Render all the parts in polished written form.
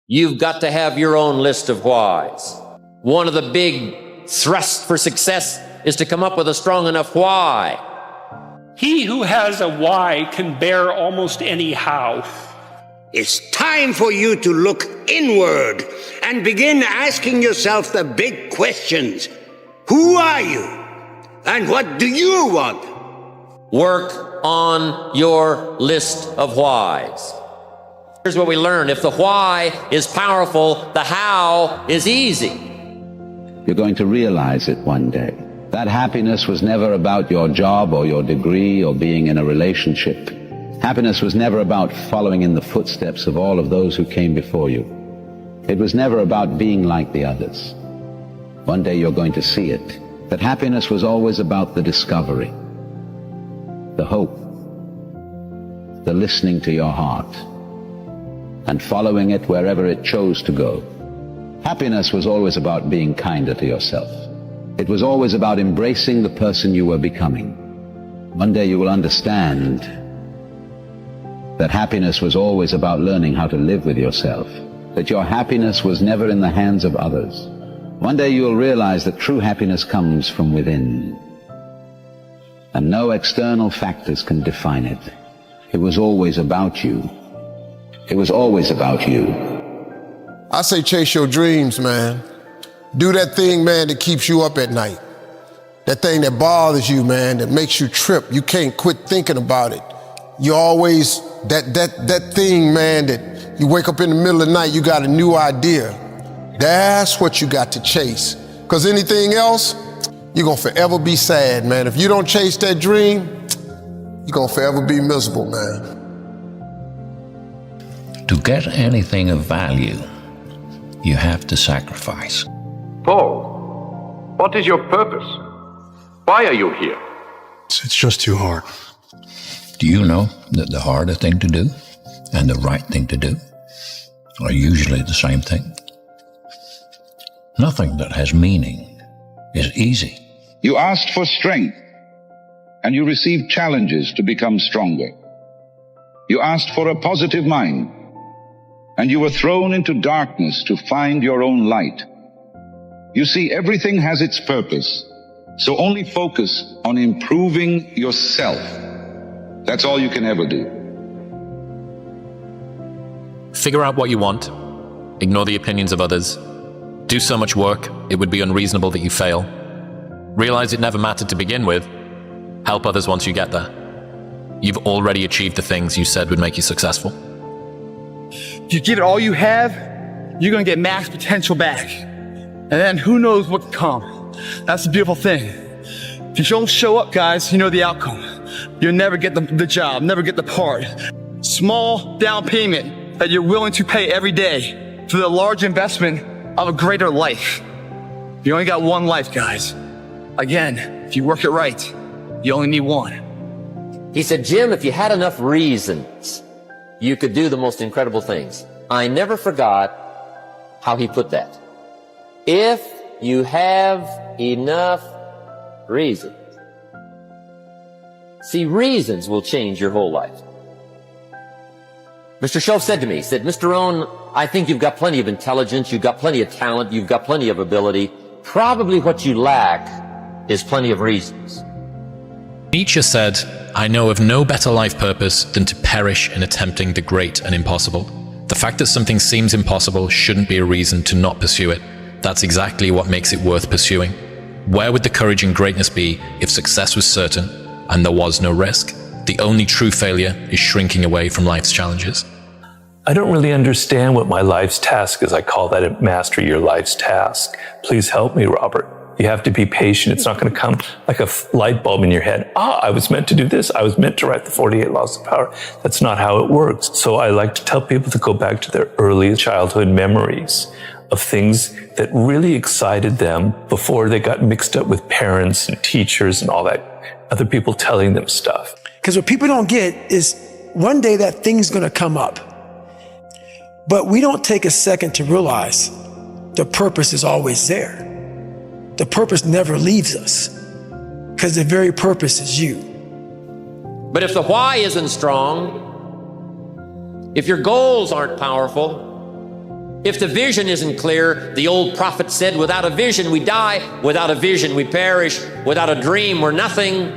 You've got to have your own list of whys. One of the big thrusts for success is to come up with a strong enough why. He who has a why can bear almost any how. It's time for you to look inward and begin asking yourself the big questions. Who are you? And what do you want? Work on your list of whys. Here's what we learned. If the why is powerful, the how is easy. You're going to realize it one day. That happiness was never about your job or your degree or being in a relationship. Happiness was never about following in the footsteps of all of those who came before you. It was never about being like the others. One day you're going to see it. That happiness was always about the discovery, the hope, the listening to your heart, and following it wherever it chose to go. Happiness was always about being kinder to yourself. It was always about embracing the person you were becoming. One day you will understand that happiness was always about learning how to live with yourself, that your happiness was never in the hands of others. One day you will realize that true happiness comes from within, and no external factors can define it. It was always about you. It was always about you. I say chase your dreams, man. Do that thing, man, that keeps you up at night. That thing that bothers you, man, that makes you trip. You can't quit thinking about it. You always, that thing, man, that you wake up in the middle of the night, you got a new idea. That's what you got to chase. Because anything else, you're gonna forever be sad, man. If you don't chase that dream, you're gonna forever be miserable, man. To get anything of value, you have to sacrifice. Paul, what is your purpose? Why are you here? It's just too hard. Do you know that the harder thing to do and the right thing to do are usually the same thing? Nothing that has meaning is easy. You asked for strength, and you received challenges to become stronger. You asked for a positive mind, and you were thrown into darkness to find your own light. You see, everything has its purpose, so only focus on improving yourself. That's all you can ever do. Figure out what you want. Ignore the opinions of others. Do so much work, it would be unreasonable that you fail. Realize it never mattered to begin with. Help others once you get there. You've already achieved the things you said would make you successful. If you give it all you have, you're gonna get max potential back. And then who knows what can come. That's the beautiful thing. If you don't show up, guys, you know the outcome. You'll never get the job, never get the part. Small down payment that you're willing to pay every day for the large investment of a greater life. You only got one life, guys. Again, if you work it right, you only need one. He said, Jim, if you had enough reasons, you could do the most incredible things. I never forgot how he put that. If you have enough reasons. See, reasons will change your whole life. Mr. Schultz said to me, he said, Mr. Rohn, I think you've got plenty of intelligence, you've got plenty of talent, you've got plenty of ability. Probably what you lack is plenty of reasons. Nietzsche said, I know of no better life purpose than to perish in attempting the great and impossible. The fact that something seems impossible shouldn't be a reason to not pursue it. That's exactly what makes it worth pursuing. Where would the courage and greatness be if success was certain and there was no risk? The only true failure is shrinking away from life's challenges. I don't really understand what my life's task is. I call that master your life's task. Please help me, Robert. You have to be patient. It's not going to come like a light bulb in your head. I was meant to do this. I was meant to write the 48 Laws of Power. That's not how it works. So I like to tell people to go back to their early childhood memories of things that really excited them before they got mixed up with parents and teachers and all that, other people telling them stuff. Because what people don't get is one day that thing's going to come up. But we don't take a second to realize the purpose is always there. The purpose never leaves us because the very purpose is you. But if the why isn't strong, if your goals aren't powerful, If the vision isn't clear, the old prophet said, without a vision we die, without a vision we perish, without a dream we're nothing.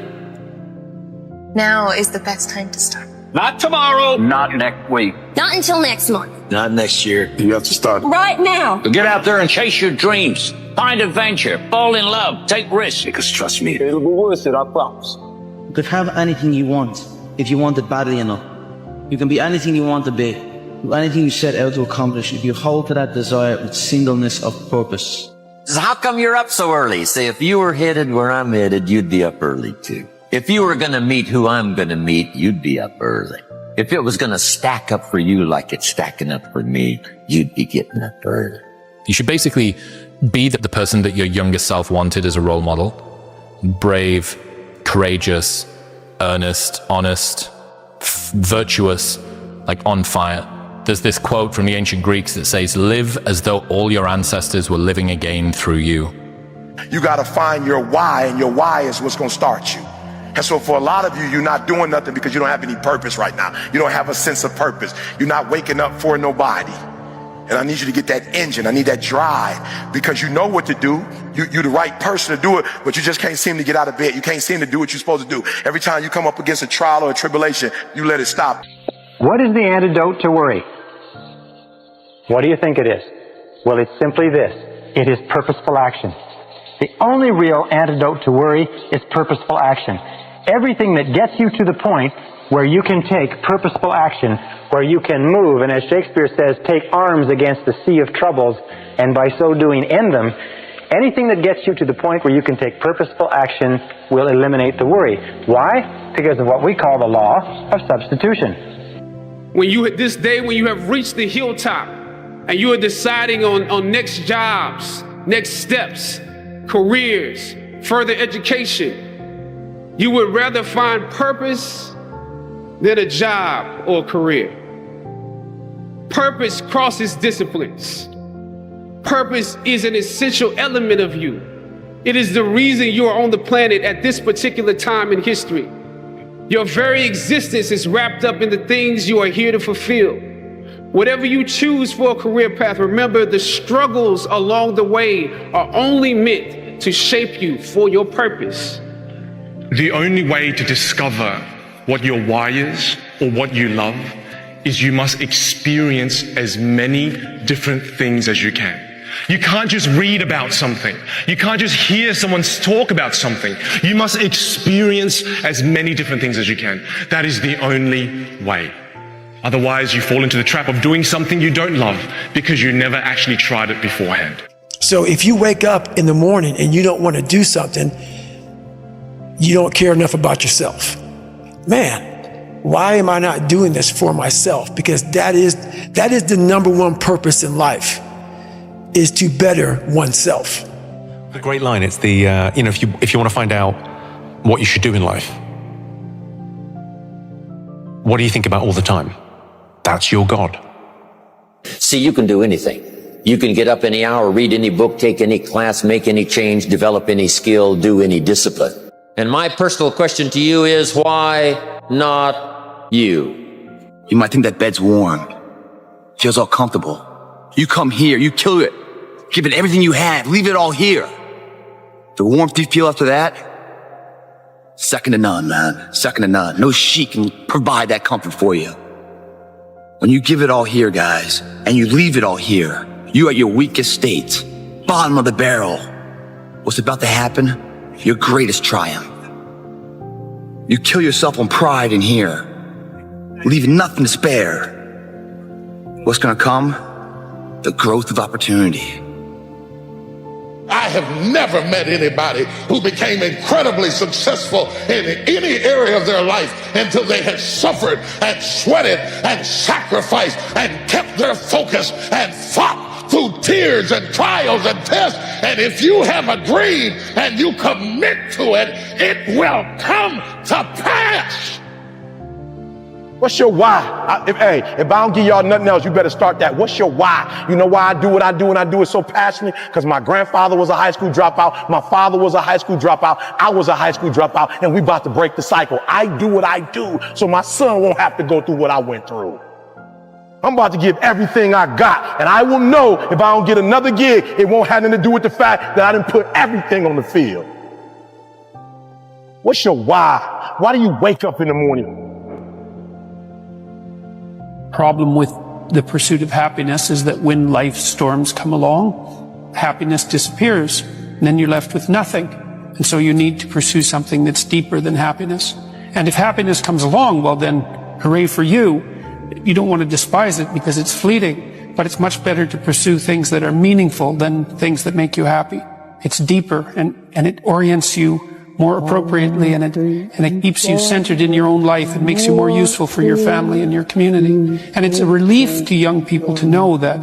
Now is the best time to start. Not tomorrow. Not next week. Not until next month. Not next year. You have to start Right now. Get out there and chase your dreams. Find adventure. Fall in love. Take risks. because trust me. It'll be worth it, I promise. You could have anything you want if you want it badly enough. You can be anything you want to be. Anything you set out to accomplish if you hold to that desire with singleness of purpose. So how come you're up so early? Say, if you were headed where I'm headed, you'd be up early too. If you were going to meet who I'm going to meet, you'd be up early. If it was going to stack up for you like it's stacking up for me, you'd be getting up early. You should basically be the person that your younger self wanted as a role model. Brave, courageous, earnest, honest, virtuous, like on fire. There's this quote from the ancient Greeks that says, live as though all your ancestors were living again through you. You got to find your why, and your why is what's going to start you. And so for a lot of you, you're not doing nothing because you don't have any purpose right now. You don't have a sense of purpose. You're not waking up for nobody. And I need you to get that engine. I need that drive, because you know what to do. You're the right person to do it, but you just can't seem to get out of bed. You can't seem to do what you're supposed to do. Every time you come up against a trial or a tribulation, you let it stop. What is the antidote to worry? What do you think it is? Well, it's simply this. It is purposeful action. The only real antidote to worry is purposeful action. Everything that gets you to the point where you can take purposeful action, where you can move, and as Shakespeare says, take arms against the sea of troubles, and by so doing end them, anything that gets you to the point where you can take purposeful action will eliminate the worry. Why? Because of what we call the law of substitution. When you this day, when you have reached the hilltop and you are deciding on next jobs, next steps, careers, further education, you would rather find purpose than a job or a career. Purpose crosses disciplines. Purpose is an essential element of you. It is the reason you are on the planet at this particular time in history. Your very existence is wrapped up in the things you are here to fulfill. Whatever you choose for a career path, remember the struggles along the way are only meant to shape you for your purpose. The only way to discover what your why is or what you love is you must experience as many different things as you can. You can't just read about something. You can't just hear someone talk about something. You must experience as many different things as you can. That is the only way. Otherwise, you fall into the trap of doing something you don't love because you never actually tried it beforehand. So if you wake up in the morning and you don't want to do something, you don't care enough about yourself. Man, why am I not doing this for myself? Because that is the number one purpose in life, is to better oneself. A great line. It's the, if you want to find out what you should do in life, what do you think about all the time? That's your God. See, you can do anything. You can get up any hour, read any book, take any class, make any change, develop any skill, do any discipline. And my personal question to you is, why not you? You might think that bed's warm, feels all comfortable. You come here, you kill it, give it everything you have, leave it all here. The warmth you feel after that, second to none, man, second to none. No sheet can provide that comfort for you. When you give it all here, guys, and you leave it all here, you at your weakest state, bottom of the barrel. What's about to happen? Your greatest triumph. You kill yourself on pride in here, leave nothing to spare. What's gonna come? The growth of opportunity. I have never met anybody who became incredibly successful in any area of their life until they had suffered and sweated and sacrificed and kept their focus and fought through tears and trials and tests. And if you have a dream and you commit to it, it will come to pass. What's your why? If I don't give y'all nothing else, you better start that. What's your why? You know why I do what I do, and I do it so passionately? Because my grandfather was a high school dropout. My father was a high school dropout. I was a high school dropout, and we about to break the cycle. I do what I do so my son won't have to go through what I went through. I'm about to give everything I got, and I will know if I don't get another gig, it won't have anything to do with the fact that I didn't put everything on the field. What's your why? Why do you wake up in the morning? Problem with the pursuit of happiness is that when life storms come along, happiness disappears, and then you're left with nothing. And so you need to pursue something that's deeper than happiness. And if happiness comes along, well then, hooray for you. You don't want to despise it because it's fleeting, but it's much better to pursue things that are meaningful than things that make you happy. It's deeper and it orients you more appropriately, and it keeps you centered in your own life. It makes you more useful for your family and your community. And it's a relief to young people to know that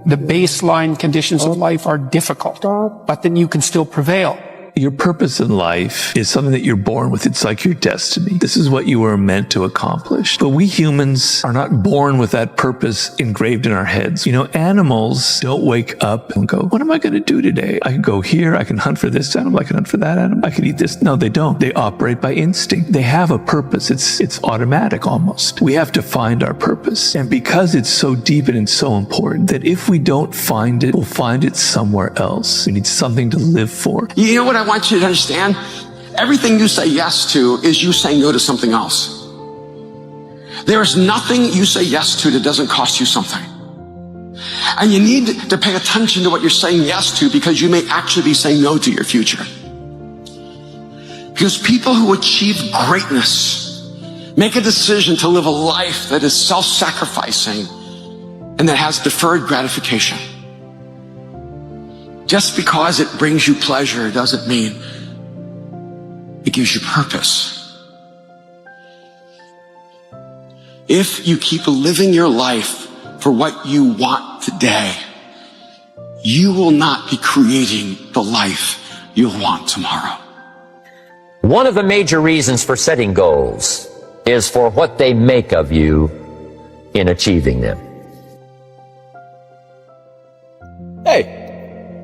the baseline conditions of life are difficult, but that you can still prevail. Your purpose in life is something that you're born with. It's like your destiny. This is what you were meant to accomplish. But we humans are not born with that purpose engraved in our heads. You know, animals don't wake up and go, what am I going to do today? I can go here. I can hunt for this animal. I can hunt for that animal. I can eat this. No, they don't. They operate by instinct. They have a purpose. It's automatic almost. We have to find our purpose. And because it's so deep and it's so important that if we don't find it, we'll find it somewhere else. We need something to live for. You know what I want you to understand? Everything you say yes to is you saying no to something else. There is nothing you say yes to that doesn't cost you something. And you need to pay attention to what you're saying yes to, because you may actually be saying no to your future. Because people who achieve greatness make a decision to live a life that is self-sacrificing and that has deferred gratification. Just because it brings you pleasure doesn't mean it gives you purpose. If you keep living your life for what you want today, you will not be creating the life you'll want tomorrow. One of the major reasons for setting goals is for what they make of you in achieving them. Hey,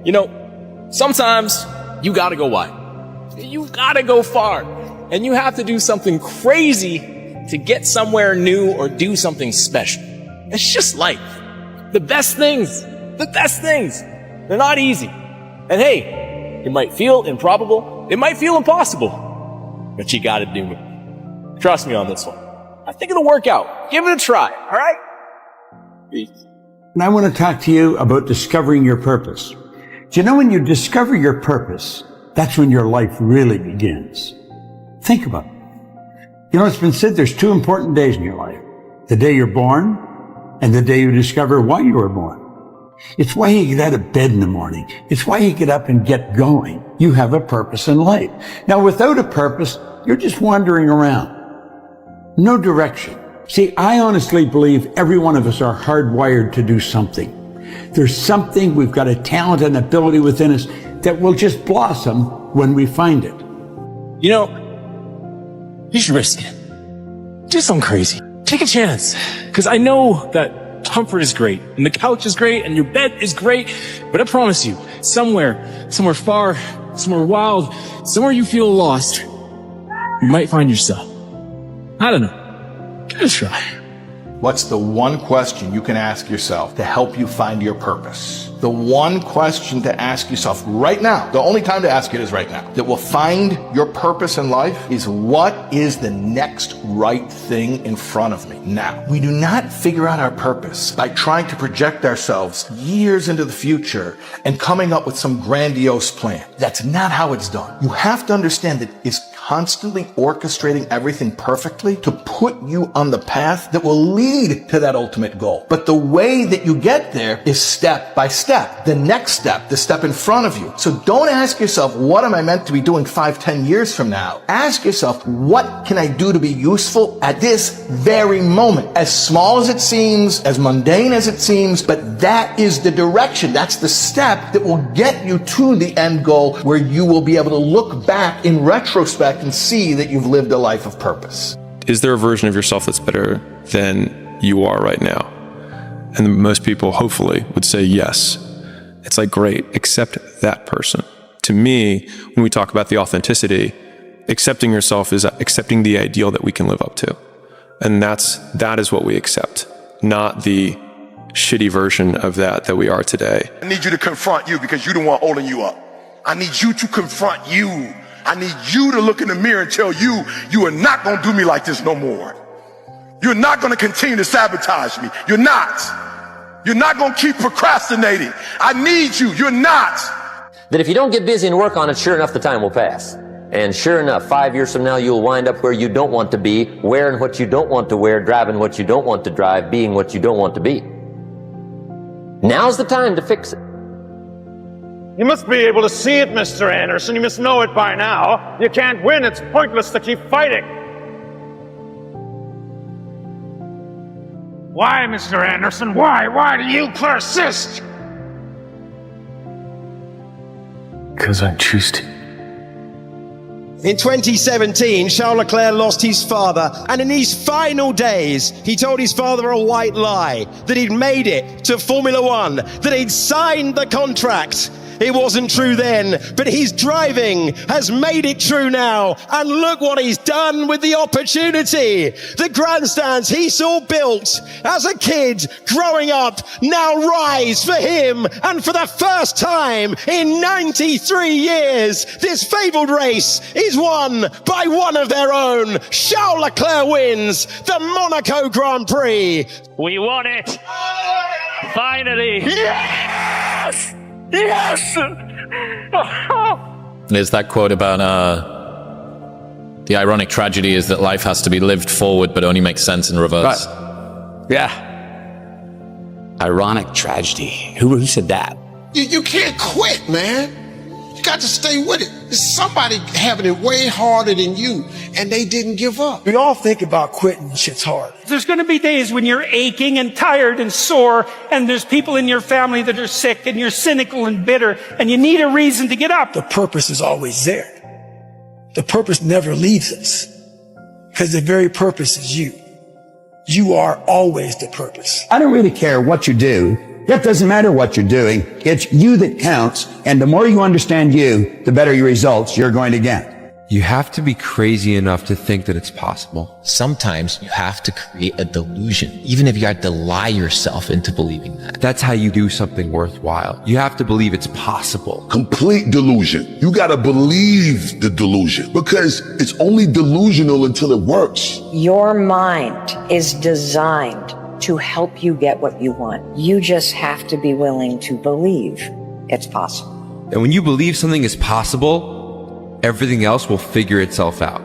you know, sometimes you gotta go wide. You gotta go far. And you have to do something crazy to get somewhere new or do something special. It's just life. The best things, they're not easy. And hey, it might feel improbable, it might feel impossible, but you gotta do it. Trust me on this one. I think it'll work out. Give it a try, alright? Peace. And I want to talk to you about discovering your purpose. Do you know when you discover your purpose, that's when your life really begins? Think about it. You know, it's been said there's two important days in your life. The day you're born and the day you discover why you were born. It's why you get out of bed in the morning. It's why you get up and get going. You have a purpose in life. Now, without a purpose, you're just wandering around. No direction. See, I honestly believe every one of us are hardwired to do something. There's something, we've got a talent and ability within us that will just blossom when we find it. You know, you should risk it. Do something crazy. Take a chance. Because I know that comfort is great, and the couch is great, and your bed is great, but I promise you, somewhere far, somewhere wild, somewhere you feel lost, you might find yourself. I don't know. Give it a try. What's the one question you can ask yourself to help you find your purpose? The one question to ask yourself right now, the only time to ask it is right now, that will find your purpose in life is, what is the next right thing in front of me now? We do not figure out our purpose by trying to project ourselves years into the future and coming up with some grandiose plan. That's not how it's done. You have to understand that it's constantly orchestrating everything perfectly to put you on the path that will lead to that ultimate goal. But the way that you get there is step by step. The next step, the step in front of you. So don't ask yourself, what am I meant to be doing 5-10 years from now? Ask yourself, what can I do to be useful at this very moment? As small as it seems, as mundane as it seems, but that is the direction. That's the step that will get you to the end goal, where you will be able to look back in retrospect and see that you've lived a life of purpose. Is there a version of yourself that's better than you are right now? And most people, hopefully, would say yes. It's like, great, accept that person. To me, when we talk about the authenticity, accepting yourself is accepting the ideal that we can live up to. And that is what we accept. not the shitty version of that we are today. I need you to confront you because you're the one holding you up. I need you to confront you. I need you to look in the mirror and tell you, you are not going to do me like this no more. You're not going to continue to sabotage me. You're not. You're not going to keep procrastinating. I need you. You're not. That if you don't get busy and work on it, sure enough, the time will pass. And sure enough, 5 years from now, you'll wind up where you don't want to be, wearing what you don't want to wear, driving what you don't want to drive, being what you don't want to be. Now's the time to fix it. You must be able to see it, Mr. Anderson. You must know it by now. You can't win. It's pointless to keep fighting. Why, Mr. Anderson? Why? Why do you persist? Because I choose to. In 2017, Charles Leclerc lost his father, and in his final days, he told his father a white lie, that he'd made it to Formula One, that he'd signed the contract. It wasn't true then, but his driving has made it true now. And look what he's done with the opportunity. The grandstands he saw built as a kid growing up now rise for him. And for the first time in 93 years, this fabled race is won by one of their own. Charles Leclerc wins the Monaco Grand Prix. We won it! Finally! Yes! Yes! There's that quote about the ironic tragedy is that life has to be lived forward but only makes sense in reverse. Right. Yeah. Ironic tragedy. Who said that? You can't quit, man. You got to stay with it. There's somebody having it way harder than you, and they didn't give up. We all think about quitting. Shit's hard. There's going to be days when you're aching and tired and sore, and there's people in your family that are sick, and you're cynical and bitter, and you need a reason to get up. The purpose is always there. The purpose never leaves us, because the very purpose is you. You are always the purpose. I don't really care what you do. It doesn't matter what you're doing. It's you that counts. And the more you understand you, the better your results you're going to get. You have to be crazy enough to think that it's possible. Sometimes you have to create a delusion, even if you have to lie yourself into believing that. That's how you do something worthwhile. You have to believe it's possible. Complete delusion. You gotta believe the delusion because it's only delusional until it works. Your mind is designed to help you get what you want. You just have to be willing to believe it's possible. And when you believe something is possible, everything else will figure itself out.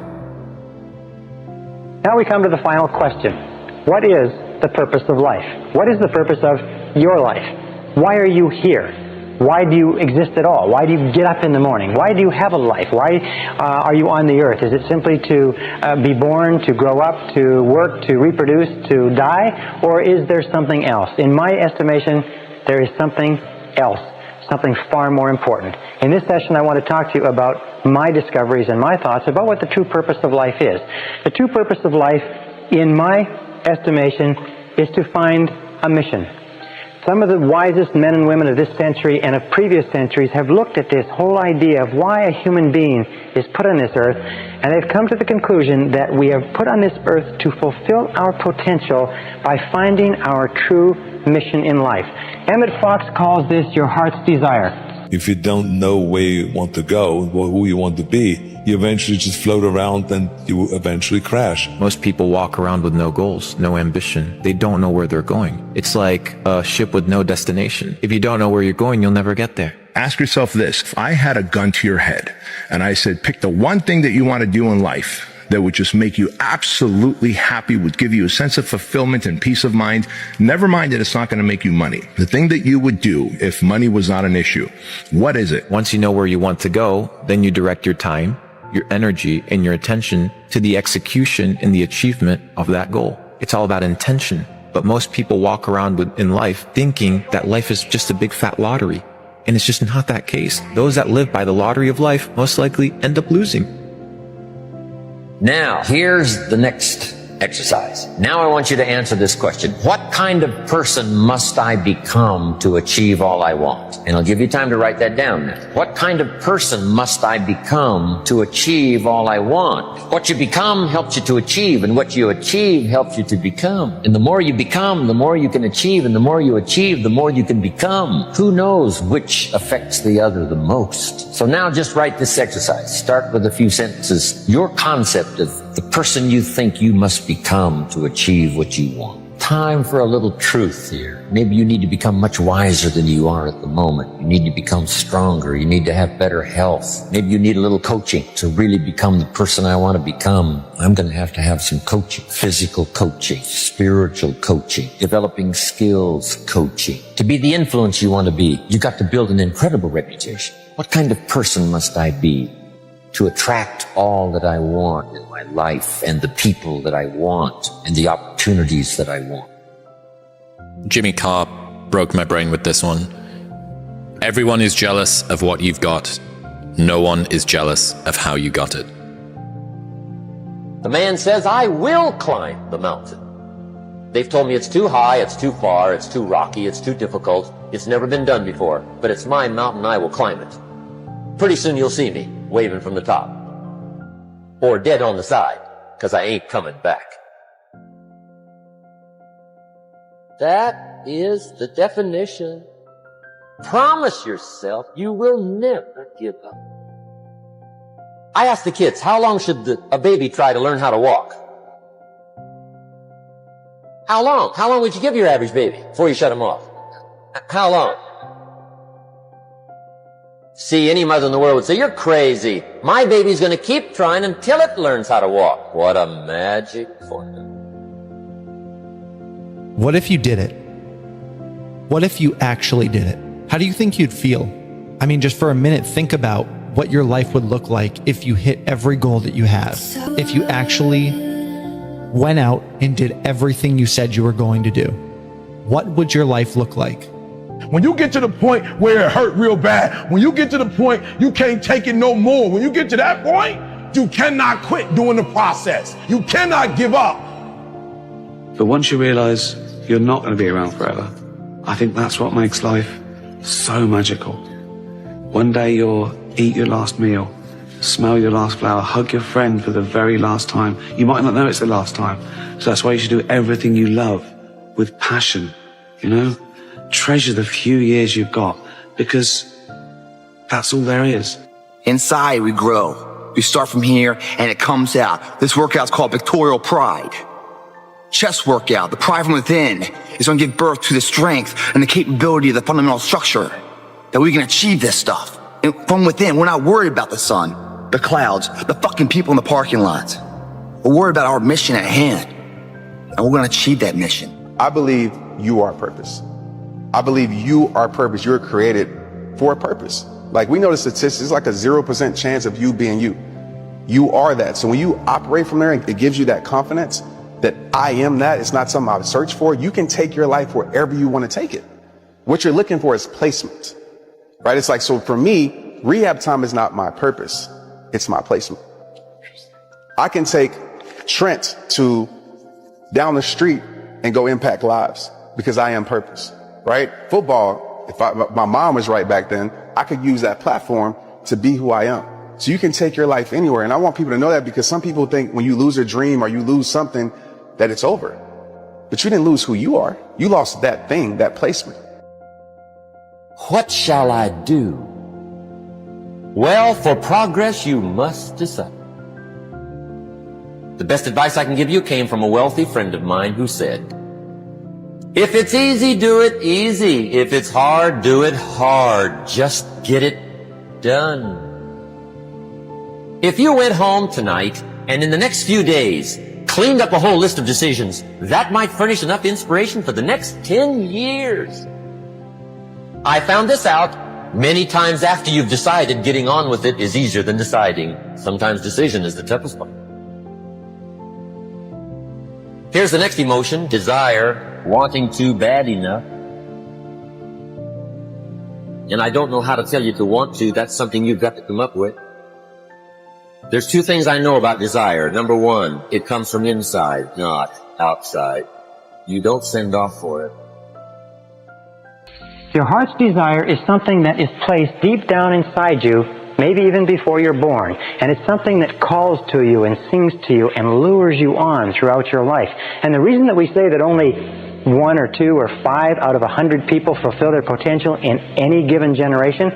Now we come to the final question. What is the purpose of life? What is the purpose of your life? Why are you here? Why do you exist at all? Why do you get up in the morning? Why do you have a life? Why are you on the earth? Is it simply to be born, to grow up, to work, to reproduce, to die? Or is there something else? In my estimation, there is something else, something far more important. In this session, I want to talk to you about my discoveries and my thoughts about what the true purpose of life is. The true purpose of life, in my estimation, is to find a mission. Some of the wisest men and women of this century and of previous centuries have looked at this whole idea of why a human being is put on this earth, and they've come to the conclusion that we are put on this earth to fulfill our potential by finding our true mission in life. Emmett Fox calls this your heart's desire. If you don't know where you want to go or who you want to be, you eventually just float around and you will eventually crash. Most people walk around with no goals, no ambition. They don't know where they're going. It's like a ship with no destination. If you don't know where you're going, you'll never get there. Ask yourself this. If I had a gun to your head and I said, pick the one thing that you want to do in life that would just make you absolutely happy, would give you a sense of fulfillment and peace of mind, never mind that it's not going to make you money. The thing that you would do if money was not an issue, what is it? Once you know where you want to go, then you direct your time, your energy, and your attention to the execution and the achievement of that goal. It's all about intention. But most people walk around in life thinking that life is just a big fat lottery. And it's just not that case. Those that live by the lottery of life most likely end up losing. Now, here's the next exercise. Now I want you to answer this question. What kind of person must I become to achieve all I want? And I'll give you time to write that down now. What kind of person must I become to achieve all I want? What you become helps you to achieve, and what you achieve helps you to become. And the more you become, the more you can achieve, and the more you achieve, the more you can become. Who knows which affects the other the most? So now just write this exercise. Start with a few sentences. Your concept of the person you think you must become to achieve what you want. Time for a little truth here. Maybe you need to become much wiser than you are at the moment. You need to become stronger. You need to have better health. Maybe you need a little coaching to really become the person I want to become. I'm going to have some coaching. Physical coaching, spiritual coaching, developing skills coaching. To be the influence you want to be, you got to build an incredible reputation. What kind of person must I be to attract all that I want in my life and the people that I want and the opportunities that I want? Jimmy Carr broke my brain with this one. Everyone is jealous of what you've got. No one is jealous of how you got it. The man says, I will climb the mountain. They've told me it's too high, it's too far, it's too rocky, it's too difficult, it's never been done before, but it's my mountain, I will climb it. Pretty soon you'll see me waving from the top. Or dead on the side, because I ain't coming back. That is the definition. Promise yourself you will never give up. I ask the kids, how long should a baby try to learn how to walk? How long? How long would you give your average baby before you shut him off? How long? See, any mother in the world would say, you're crazy. My baby's going to keep trying until it learns how to walk. What a magic formula. What if you did it? What if you actually did it? How do you think you'd feel? I mean, just for a minute, think about what your life would look like if you hit every goal that you have. If you actually went out and did everything you said you were going to do. What would your life look like? When you get to the point where it hurt real bad, when you get to the point you can't take it no more, when you get to that point, you cannot quit doing the process. You cannot give up. But once you realize you're not going to be around forever, I think that's what makes life so magical. One day you'll eat your last meal, smell your last flower, hug your friend for the very last time. You might not know it's the last time. So that's why you should do everything you love with passion, you know? Treasure the few years you've got, because that's all there is. Inside we grow. We start from here and it comes out. This workout's called Victorial Pride. Chest workout, the pride from within, is going to give birth to the strength and the capability of the fundamental structure that we can achieve this stuff. And from within, we're not worried about the sun, the clouds, the fucking people in the parking lots. We're worried about our mission at hand. And we're going to achieve that mission. I believe you are purpose. I believe you are purpose. You're created for a purpose. Like we know the statistics, it's like a 0% chance of you being you. You are that. So when you operate from there, it gives you that confidence that I am that. It's not something I've searched for. You can take your life wherever you want to take it. What you're looking for is placement, right? It's like, so for me, rehab time is not my purpose. It's my placement. I can take Trent to down the street and go impact lives because I am purpose. Right? Football, if my mom was right back then, I could use that platform to be who I am. So you can take your life anywhere. And I want people to know that, because some people think when you lose a dream or you lose something that it's over. But you didn't lose who you are. You lost that thing, that placement. What shall I do? Well, for progress, you must decide. The best advice I can give you came from a wealthy friend of mine who said, if it's easy, do it easy. If it's hard, do it hard. Just get it done. If you went home tonight and in the next few days cleaned up a whole list of decisions, that might furnish enough inspiration for the next 10 years. I found this out many times after you've decided. Getting on with it is easier than deciding. Sometimes decision is the toughest part. Here's the next emotion, desire. Wanting to bad enough. And I don't know how to tell you to want to. That's something you've got to come up with. There's two things I know about desire. Number one, it comes from inside, not outside. You don't send off for it. Your heart's desire is something that is placed deep down inside you, maybe even before you're born. And it's something that calls to you and sings to you and lures you on throughout your life. And the reason that we say that only 1 or 2 or 5 out of 100 people fulfill their potential in any given generation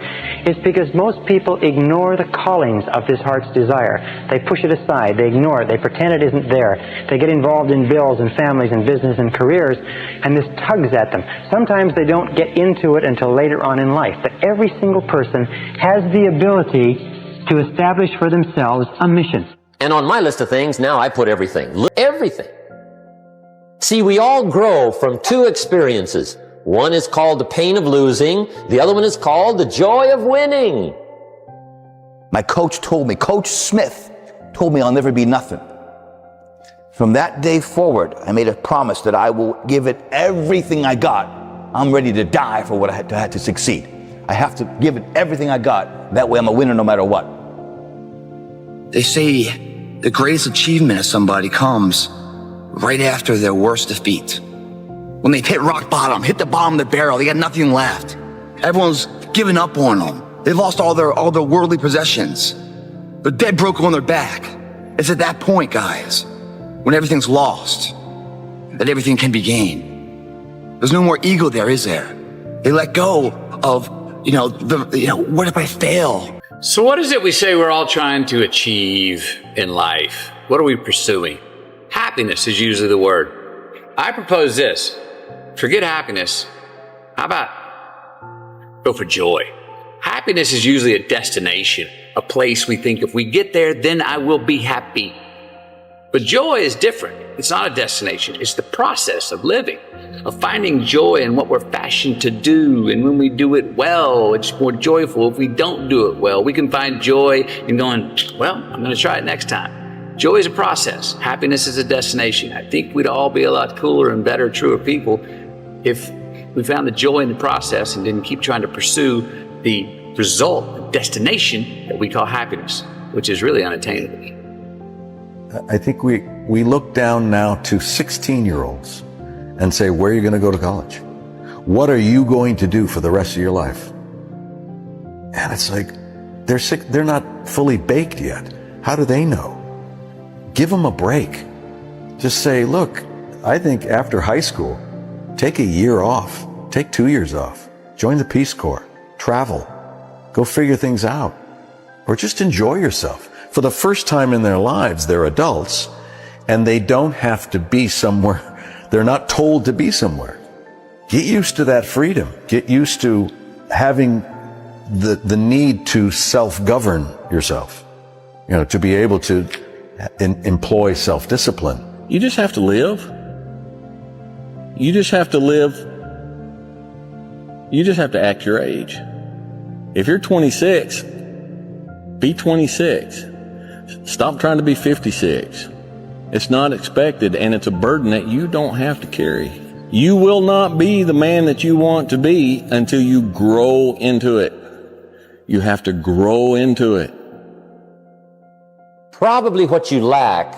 is because most people ignore the callings of this heart's desire. They push it aside, they ignore it, they pretend it isn't there. They get involved in bills and families and business and careers, and this tugs at them. Sometimes they don't get into it until later on in life, but every single person has the ability to establish for themselves a mission. And on my list of things, now I put everything. Everything. See, we all grow from 2 experiences. One is called the pain of losing. The other one is called the joy of winning. My coach told me, Coach Smith told me I'll never be nothing. From that day forward, I made a promise that I will give it everything I got. I'm ready to die for what I had to succeed. I have to give it everything I got. That way I'm a winner no matter what. They say the greatest achievement of somebody comes right after their worst defeat. When they've hit rock bottom, hit the bottom of the barrel, they got nothing left. Everyone's given up on them. They've lost all their worldly possessions. They're dead broke on their back. It's at that point, guys, when everything's lost, that everything can be gained. There's no more ego there, is there? They let go of, what if I fail? So what is it we say we're all trying to achieve in life? What are we pursuing? Happiness is usually the word. I propose this. Forget happiness. How about go for joy? Happiness is usually a destination, a place we think if we get there, then I will be happy. But joy is different. It's not a destination. It's the process of living, of finding joy in what we're fashioned to do. And when we do it well, it's more joyful. If we don't do it well, we can find joy in going, well, I'm going to try it next time. Joy is a process. Happiness is a destination. I think we'd all be a lot cooler and better, truer people if we found the joy in the process and didn't keep trying to pursue the result, the destination that we call happiness, which is really unattainable. I think we look down now to 16-year-olds and say, where are you going to go to college? What are you going to do for the rest of your life? And it's like, they're not fully baked yet. How do they know? Give them a break. Just say, look, I think after high school, take a year off, take 2 years off, join the Peace Corps, travel, go figure things out, or just enjoy yourself. For the first time in their lives, they're adults, and they don't have to be somewhere. They're not told to be somewhere. Get used to that freedom. Get used to having the need to self-govern yourself, to be able to employ self-discipline. You just have to live. You just have to live. You just have to act your age. If you're 26, be 26. Stop trying to be 56. It's not expected, and it's a burden that you don't have to carry. You will not be the man that you want to be until you grow into it. You have to grow into it. Probably what you lack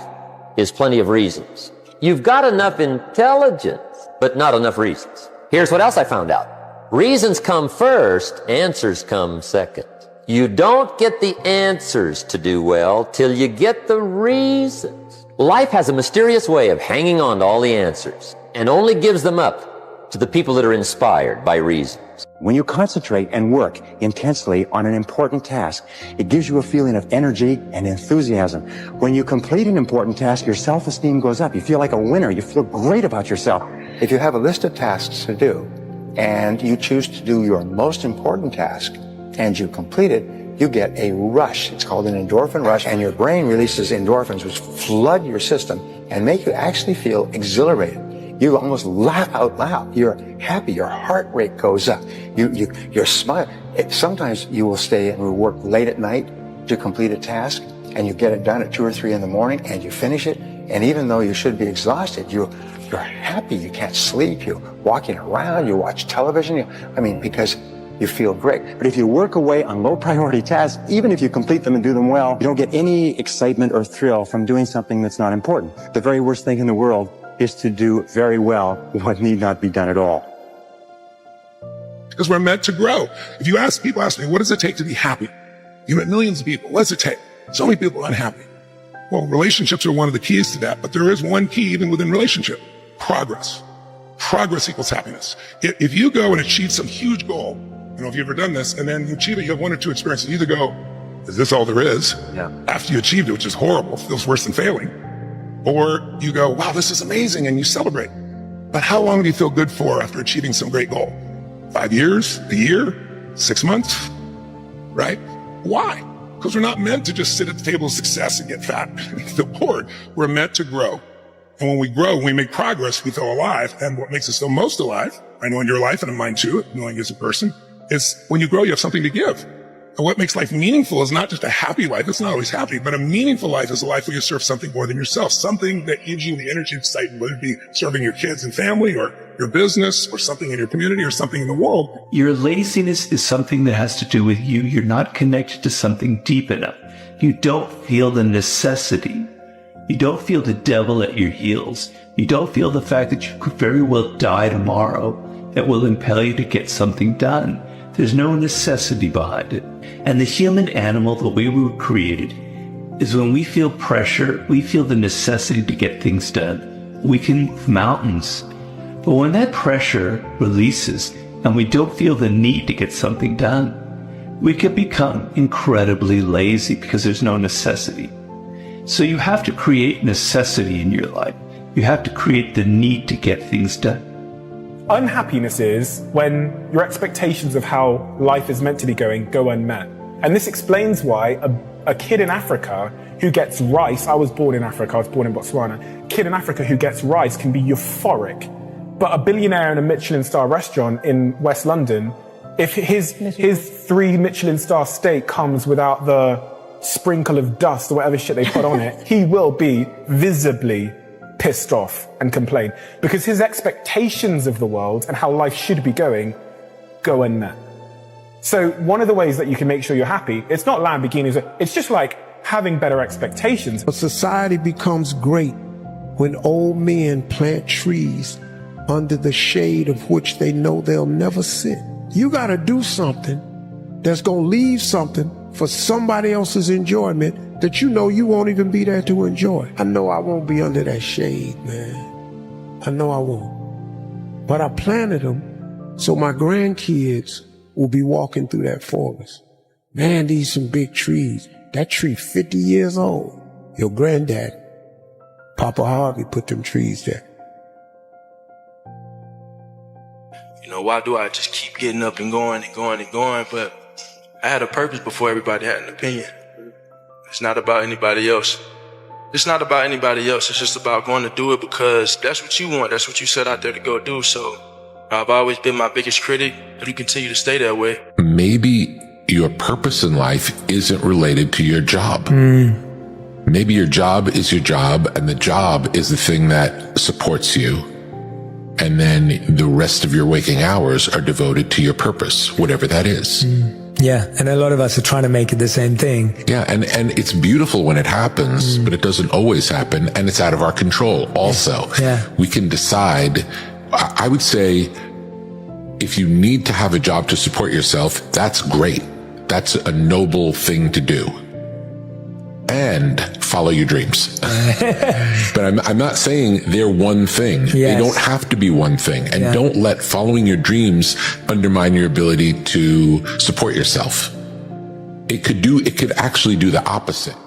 is plenty of reasons. You've got enough intelligence, but not enough reasons. Here's what else I found out. Reasons come first, answers come second. You don't get the answers to do well till you get the reasons. Life has a mysterious way of hanging on to all the answers and only gives them up to the people that are inspired by reasons. When you concentrate and work intensely on an important task, it gives you a feeling of energy and enthusiasm. When you complete an important task, your self-esteem goes up. You feel like a winner. You feel great about yourself. If you have a list of tasks to do and you choose to do your most important task and you complete it, you get a rush. It's called an endorphin rush, and your brain releases endorphins which flood your system and make you actually feel exhilarated. You almost laugh out loud. You're happy. Your heart rate goes up. You're smiling. Sometimes you will stay and will work late at night to complete a task, and you get it done at 2 or 3 in the morning, and you finish it. And even though you should be exhausted, you're happy. You can't sleep. You're walking around. You watch television. Because you feel great. But if you work away on low priority tasks, even if you complete them and do them well, you don't get any excitement or thrill from doing something that's not important. The very worst thing in the world is to do very well what need not be done at all. Because we're meant to grow. If you ask me, what does it take to be happy? You met millions of people. What does it take? So many people are unhappy. Well, relationships are one of the keys to that, but there is one key even within relationship: progress. Progress equals happiness. If you go and achieve some huge goal, if you've ever done this, and then you achieve it, you have one or two experiences. You either go, is this all there is? Yeah. After you achieved it, which is horrible, feels worse than failing. Or you go, wow, this is amazing, and you celebrate. But how long do you feel good for after achieving some great goal? 5 years? A year? 6 months? Right? Why? Because we're not meant to just sit at the table of success and get fat and feel bored. We're meant to grow. And when we grow, when we make progress, we feel alive. And what makes us feel most alive, I know in your life and in mine too, knowing you as a person, is when you grow, you have something to give. And what makes life meaningful is not just a happy life. It's not always happy, but a meaningful life is a life where you serve something more than yourself, something that gives you the energy and excitement, whether it be serving your kids and family or your business or something in your community or something in the world. Your laziness is something that has to do with you. You're not connected to something deep enough. You don't feel the necessity. You don't feel the devil at your heels. You don't feel the fact that you could very well die tomorrow that will impel you to get something done. There's no necessity behind it. And the human animal, the way we were created, is when we feel pressure, we feel the necessity to get things done. We can move mountains. But when that pressure releases and we don't feel the need to get something done, we can become incredibly lazy because there's no necessity. So you have to create necessity in your life. You have to create the need to get things done. Unhappiness is when your expectations of how life is meant to be going go unmet. And this explains why a kid in Africa who gets rice, I was born in Africa, I was born in Botswana, a kid in Africa who gets rice can be euphoric. But a billionaire in a Michelin star restaurant in West London, if his 3 Michelin star steak comes without the sprinkle of dust or whatever shit they put on it, he will be visibly pissed off and complain because his expectations of the world and how life should be going go unmet. So one of the ways that you can make sure you're happy, it's not Lamborghinis, it's just like having better expectations. A society becomes great when old men plant trees under the shade of which they know they'll never sit. You got to do something that's going to leave something for somebody else's enjoyment that you know you won't even be there to enjoy. I know I won't be under that shade, man. I know I won't. But I planted them so my grandkids will be walking through that forest. Man, these some big trees. That tree 50 years old. Your granddad, Papa Harvey, put them trees there. You know, why do I just keep getting up and going and going and going? But I had a purpose before everybody had an opinion. It's not about anybody else. It's not about anybody else. It's just about going to do it because that's what you want. That's what you set out there to go do. So I've always been my biggest critic, and you continue to stay that way. Maybe your purpose in life isn't related to your job. Maybe your job is your job, and the job is the thing that supports you. And then the rest of your waking hours are devoted to your purpose, whatever that is. Yeah, and a lot of us are trying to make it the same thing. Yeah, and it's beautiful when it happens, but it doesn't always happen, and it's out of our control also. Yeah. We can decide. I would say if you need to have a job to support yourself, that's great. That's a noble thing to do. And follow your dreams. But I'm not saying they're one thing. Yes. They don't have to be one thing. And don't let following your dreams undermine your ability to support yourself. It could actually do the opposite.